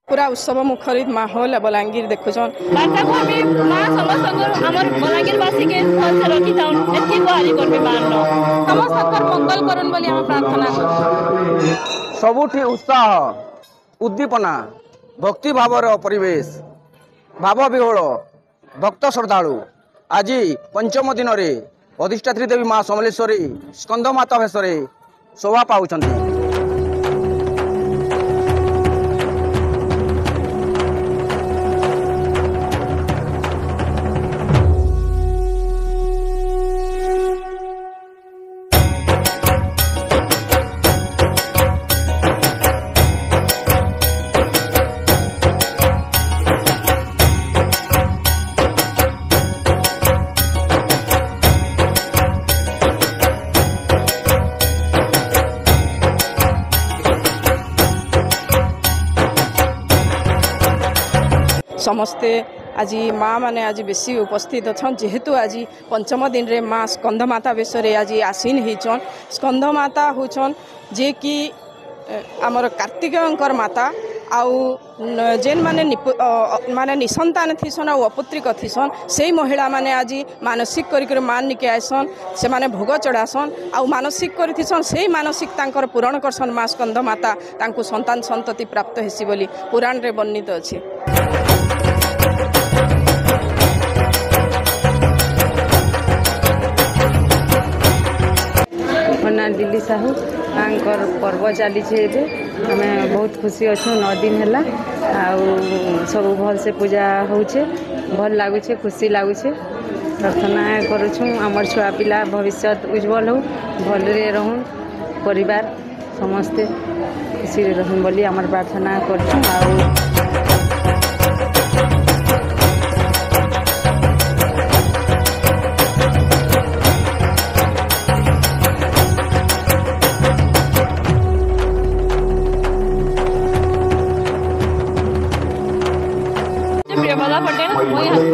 पूरा उत्सव मुखरित माहौल बलांगीर देखुछन माता को हमें मां समस्त हमर बलांगीरवासी के फल से रखी थाउन एति गुहारी करबे माननो समस्त मंगल करन बोली हम प्रार्थना कर सबुठी उत्साह उद्दीपना भक्ति भावर परिवेश भाव विहोल भक्त श्रद्धालु आज पंचम दिन रे अधिष्ठात्री देवी माँ समलेश्वरी स्कंदमाता भेष शोभा पाउछंती। समस्ते आज माँ माने आज बेसी उपस्थित अच्छा जेहेतु आज पंचम दिन रे माँ स्कंदमाता बेश आज आसीन होचन स्कंदमाता होचन जे कि आमर कार्तिकेयंकर माता आउ जेन माने माने निसंतान थीसन और अपुत्रिक थीसन से महिला माने आज मानसिक कर मान निके आसन से माने भोग चढ़ासन आउ मानसिक कर से मानसिक तांकर पूरण करसन माँ स्कंदमाता तांको संतान संतति प्राप्त हेसी बोली पुराण रे वर्णित अछि। ना दिल्ली साहू आंकर पर्व चली आम बहुत खुशी अच्छु 9 दिन है सब भल से पूजा होचे भल लगुचे खुशी लगुचे प्रार्थना करुँ आमर छुआ पिला भविष्य उज्जवल हो भलरे रहूँ परिवार समस्ते खुशी रहूँ बोली आमर प्रार्थना करूँ। प्रियमला पटेल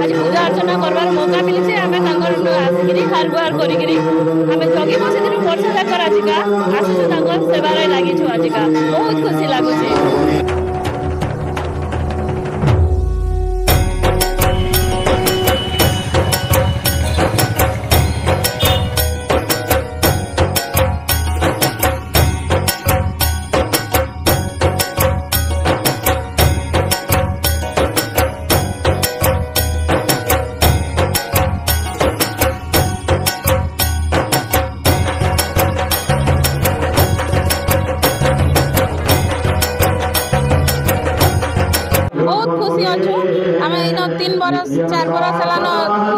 आज पूजा अर्चना करवार मौका मिली आम आसिक हार गुहार करें जगी बसी वर्ष जाकर आजिका आसुचु सेवार लगिछु आजिका बहुत खुशी लगुच। बहुत खुशी अच्छु आम इन 3 बरस 4 बरस है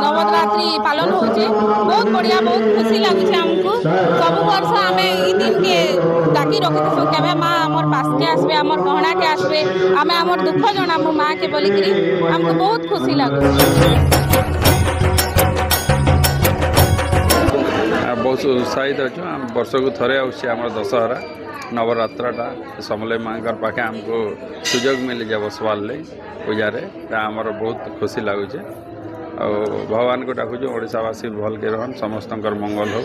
नवरात्रि पालन होचे बहुत बढ़िया बहुत खुशी लगे आमको सब वर्ष आम दिन के डाकी रखी केवे माँ आमर पास के आसबे आमर गहना के आसबे आम आमर दुख जनाबू माँ के बोलिकी आमको बहुत खुशी लगे। बहुत उत्साहित अच्छु वर्ष को थरे आम दशहरा नवरात्रटा समले माँ पाखे आमको सुजोग मिली जा बसवार पूजा आमर बहुत खुशी लगुचे और भगवान को डाकुचु ओडिशावासी भल के रहन समस्त मंगल हो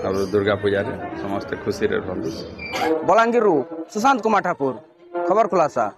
और दुर्गा पूजा रे समस्त खुशी रे रहन। बलांगीर सुशांत कुमार ठाकुर खबर खुलासा।